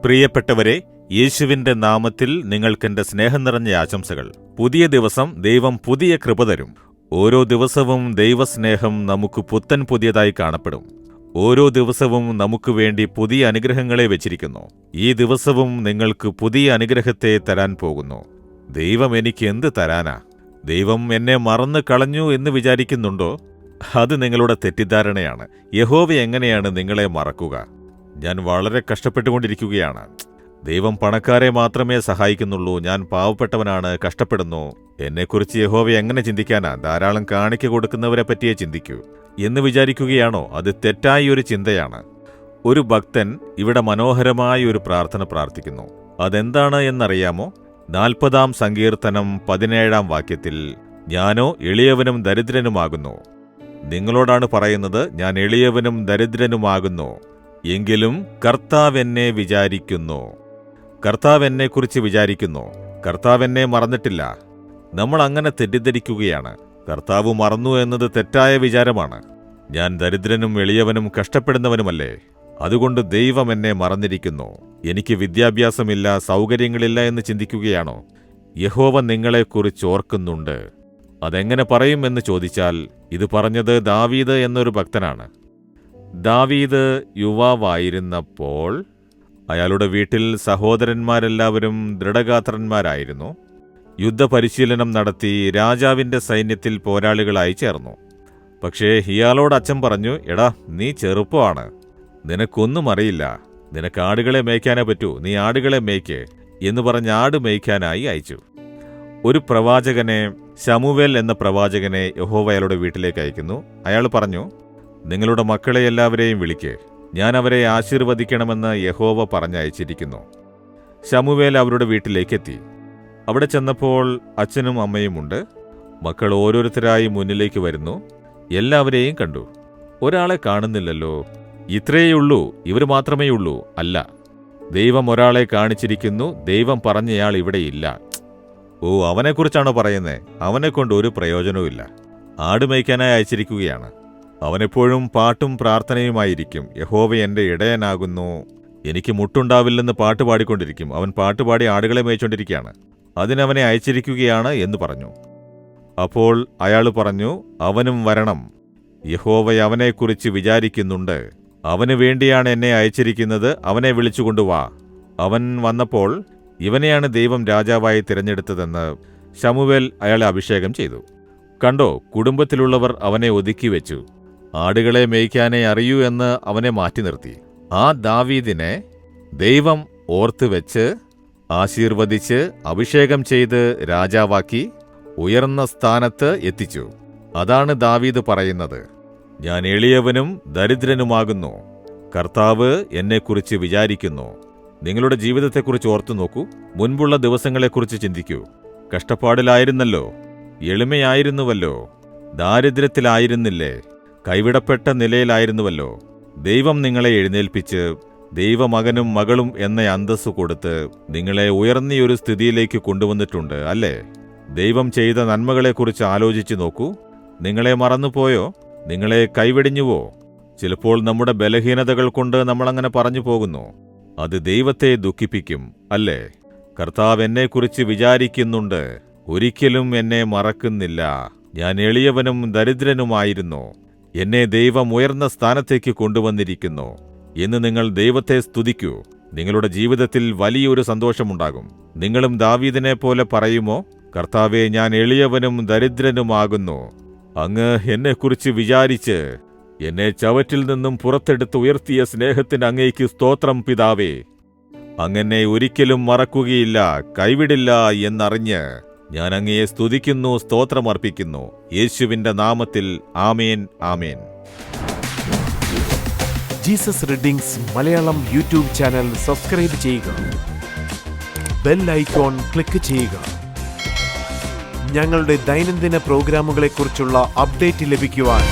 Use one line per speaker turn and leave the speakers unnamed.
പ്രിയപ്പെട്ടവരെ, യേശുവിന്റെ നാമത്തിൽ നിങ്ങൾക്കെന്റെ സ്നേഹം നിറഞ്ഞ ആശംസകൾ. പുതിയ ദിവസം ദൈവം പുതിയ കൃപ തരും. ഓരോ ദിവസവും ദൈവസ്നേഹം നമുക്ക് പുത്തൻ പുതിയതായി കാണപ്പെടും. ഓരോ ദിവസവും നമുക്ക് വേണ്ടി പുതിയ അനുഗ്രഹങ്ങളെ വെച്ചിരിക്കുന്നു. ഈ ദിവസവും നിങ്ങൾക്ക് പുതിയ അനുഗ്രഹത്തെ തരാൻ പോകുന്നു. ദൈവം എനിക്ക് എന്ത് തരാനാ? ദൈവം എന്നെ മറന്നു കളഞ്ഞു എന്ന് വിചാരിക്കുന്നുണ്ടോ? അത് നിങ്ങളുടെ തെറ്റിദ്ധാരണയാണ്. യഹോവ എങ്ങനെയാണ് നിങ്ങളെ മറക്കുക? ഞാൻ വളരെ കഷ്ടപ്പെട്ടുകൊണ്ടിരിക്കുകയാണ്. ദൈവം പണക്കാരെ മാത്രമേ സഹായിക്കുന്നുള്ളൂ. ഞാൻ പാവപ്പെട്ടവനാണ്, കഷ്ടപ്പെടുന്നു. എന്നെക്കുറിച്ച് യഹോവ എങ്ങനെ ചിന്തിക്കാനാ? ധാരാളം കാണിക്ക കൊടുക്കുന്നവരെ പറ്റിയേ ചിന്തിക്കൂ എന്ന് വിചാരിക്കുകയാണോ? അത് തെറ്റായ ഒരു ചിന്തയാണ്. ഒരു ഭക്തൻ ഇവിടെ മനോഹരമായ ഒരു പ്രാർത്ഥന പ്രാർത്ഥിക്കുന്നു. അതെന്താണ് എന്നറിയാമോ? 40-ാം സങ്കീർത്തനം 17-ാം വാക്യത്തിൽ, ഞാനോ എളിയവനും ദരിദ്രനുമാകുന്നു. നിങ്ങളോടാണ് പറയുന്നത്, ഞാൻ എളിയവനും ദരിദ്രനുമാകുന്നു. എങ്കിലും കർത്താവ് എന്നെ വിചാരിക്കുന്നു. കർത്താവ് എന്നെക്കുറിച്ച് വിചാരിക്കുന്നു. കർത്താവ് എന്നെ മറന്നിട്ടില്ല. നമ്മൾ അങ്ങനെ തെറ്റിദ്ധരിക്കുകയാണ്. കർത്താവ് മറന്നു എന്നത് തെറ്റായ വിചാരമാണ്. ഞാൻ ദരിദ്രനും എളിയവനും കഷ്ടപ്പെടുന്നവനുമല്ലേ? അതുകൊണ്ട് ദൈവം എന്നെ മറന്നിരിക്കുന്നു. എനിക്ക് വിദ്യാഭ്യാസമില്ല, സൗകര്യങ്ങളില്ല എന്ന് ചിന്തിക്കുകയാണോ? യഹോവ നിങ്ങളെക്കുറിച്ച് ഓർക്കുന്നുണ്ട്. അതെങ്ങനെ പറയും എന്ന് ചോദിച്ചാൽ, ഇത് പറഞ്ഞത് ദാവീദ് എന്നൊരു ഭക്തനാണ്. ദാവീദ് യുവാവായിരുന്നപ്പോൾ അയാളുടെ വീട്ടിൽ സഹോദരന്മാരെല്ലാവരും ദൃഢഗാത്രന്മാരായിരുന്നു. യുദ്ധപരിശീലനം നടത്തി രാജാവിന്റെ സൈന്യത്തിൽ പോരാളികളായി ചേർന്നു. പക്ഷേ ഇയാളോട് അച്ഛൻ പറഞ്ഞു, എടാ, നീ ചെറുപ്പമാണ്, നിനക്കൊന്നും അറിയില്ല, നിനക്ക് ആടുകളെ മേയ്ക്കാനേ പറ്റൂ, നീ ആടുകളെ മേയ്ക്ക് എന്ന് പറഞ്ഞ് ആട് മേയ്ക്കാനായി അയച്ചു. ഒരു പ്രവാചകനെ, ശമൂവേൽ എന്ന പ്രവാചകനെ യഹോവ അയാളുടെ വീട്ടിലേക്ക് അയക്കുന്നു. അയാൾ പറഞ്ഞു, നിങ്ങളുടെ മക്കളെ എല്ലാവരെയും വിളിക്ക്, ഞാൻ അവരെ ആശീർവദിക്കണമെന്ന് യഹോവ പറഞ്ഞയച്ചിരിക്കുന്നു. ശമൂവേൽ അവരുടെ വീട്ടിലേക്കെത്തി. അവിടെ ചെന്നപ്പോൾ അച്ഛനും അമ്മയുമുണ്ട്. മക്കൾ ഓരോരുത്തരായി മുന്നിലേക്ക് വരുന്നു. എല്ലാവരെയും കണ്ടു. ഒരാളെ കാണുന്നില്ലല്ലോ. ഇത്രയേയുള്ളൂ, ഇവർ മാത്രമേയുള്ളൂ. അല്ല, ദൈവം ഒരാളെ കാണിച്ചിരിക്കുന്നു. ദൈവം പറഞ്ഞയാൾ ഇവിടെയില്ല. ഓ, അവനെക്കുറിച്ചാണോ പറയുന്നേ? അവനെക്കൊണ്ട് ഒരു പ്രയോജനവുമില്ല. ആടുമേയ്ക്കാനായി അയച്ചിരിക്കുകയാണ്. അവനെപ്പോഴും പാട്ടും പ്രാർത്ഥനയുമായിരിക്കും. യഹോവ എന്റെ ഇടയനാകുന്നു, എനിക്ക് മുട്ടുണ്ടാവില്ലെന്ന് പാട്ട് പാടിക്കൊണ്ടിരിക്കും. അവൻ പാട്ടുപാടി ആടുകളെ മേയിച്ചുകൊണ്ടിരിക്കുകയാണ്. അതിനവനെ അയച്ചിരിക്കുകയാണ് എന്ന് പറഞ്ഞു. അപ്പോൾ അയാൾ പറഞ്ഞു, അവനും വരണം. യഹോവ അവനെക്കുറിച്ച് വിചാരിക്കുന്നുണ്ട്. അവന് വേണ്ടിയാണ് എന്നെ അയച്ചിരിക്കുന്നത്. അവനെ വിളിച്ചുകൊണ്ടുവാ. അവൻ വന്നപ്പോൾ, ഇവനെയാണ് ദൈവം രാജാവായി തിരഞ്ഞെടുത്തതെന്ന് ശമൂവേൽ അയാളെ അഭിഷേകം ചെയ്തു. കണ്ടോ, കുടുംബത്തിലുള്ളവർ അവനെ ഒതുക്കി വെച്ചു. ആടുകളെ മേയ്ക്കാനേ അറിയൂ എന്ന് അവനെ മാറ്റി നിർത്തി. ആ ദാവീദിനെ ദൈവം ഓർത്തുവെച്ച് ആശീർവദിച്ച് അഭിഷേകം ചെയ്ത് രാജാവാക്കി ഉയർന്ന സ്ഥാനത്ത് എത്തിച്ചു. അതാണ് ദാവീദ് പറയുന്നത്, ഞാൻ എളിയവനും ദരിദ്രനുമാകുന്നു. കർത്താവ് എന്നെക്കുറിച്ച് വിചാരിക്കുന്നു. നിങ്ങളുടെ ജീവിതത്തെക്കുറിച്ച് ഓർത്തു നോക്കൂ. മുൻപുള്ള ദിവസങ്ങളെക്കുറിച്ച് ചിന്തിക്കൂ. കഷ്ടപ്പാടിലായിരുന്നല്ലോ, എളിമയായിരുന്നുവല്ലോ, ദാരിദ്ര്യത്തിലായിരുന്നില്ലേ, കൈവിടപ്പെട്ട നിലയിലായിരുന്നുവല്ലോ. ദൈവം നിങ്ങളെ എഴുന്നേൽപ്പിച്ച് ദൈവമകനും മകളും എന്ന അന്തസ്സ് കൊടുത്ത് നിങ്ങളെ ഉയർന്നയൊരു സ്ഥിതിയിലേക്ക് കൊണ്ടുവന്നിട്ടുണ്ട് അല്ലേ? ദൈവം ചെയ്ത നന്മകളെക്കുറിച്ച് ആലോചിച്ചു നോക്കൂ. നിങ്ങളെ മറന്നുപോയോ? നിങ്ങളെ കൈവെടിഞ്ഞുവോ? ചിലപ്പോൾ നമ്മുടെ ബലഹീനതകൾ കൊണ്ട് നമ്മളങ്ങനെ പറഞ്ഞു പോകുന്നു. അത് ദൈവത്തെ ദുഃഖിപ്പിക്കും അല്ലേ? കർത്താവ് എന്നെക്കുറിച്ച് വിചാരിക്കുന്നുണ്ട്. ഒരിക്കലും എന്നെ മറക്കുന്നില്ല. ഞാൻ എളിയവനും ദരിദ്രനുമായിരുന്നു. എന്നെ ദൈവം ഉയർന്ന സ്ഥാനത്തേക്ക് കൊണ്ടുവന്നിരിക്കുന്നു എന്ന് നിങ്ങൾ ദൈവത്തെ സ്തുതിക്കൂ. നിങ്ങളുടെ ജീവിതത്തിൽ വലിയൊരു സന്തോഷമുണ്ടാകും. നിങ്ങളും ദാവീദിനെ പോലെ പറയുമോ, കർത്താവേ, ഞാൻ എളിയവനും ദരിദ്രനുമാകുന്നു. അങ്ങ് എന്നെക്കുറിച്ച് വിചാരിച്ച് എന്നെ ചവറ്റിൽ നിന്നും പുറത്തെടുത്ത് ഉയർത്തിയ സ്നേഹത്തിന് അങ്ങേക്ക് സ്തോത്രം പിതാവേ. അങ്ങനെ ഒരിക്കലും മറക്കുകയില്ല, കൈവിടില്ല എന്നറിഞ്ഞ് ഞാൻ അങ്ങയെ സ്തുതിക്കുന്നു, സ്തോത്രമർപ്പിക്കുന്നു. യേശുവിന്റെ നാമത്തിൽ ആമേൻ, ആമേൻ.
Jesus readings Malayalam YouTube channel subscribe ചെയ്യുക. ബെൽ ഐക്കോൺ ക്ലിക്ക് ചെയ്യുക. ഞങ്ങളുടെ ദൈനംദിന പ്രോഗ്രാമുകളെക്കുറിച്ചുള്ള അപ്ഡേറ്റ് ലഭിക്കുവാൻ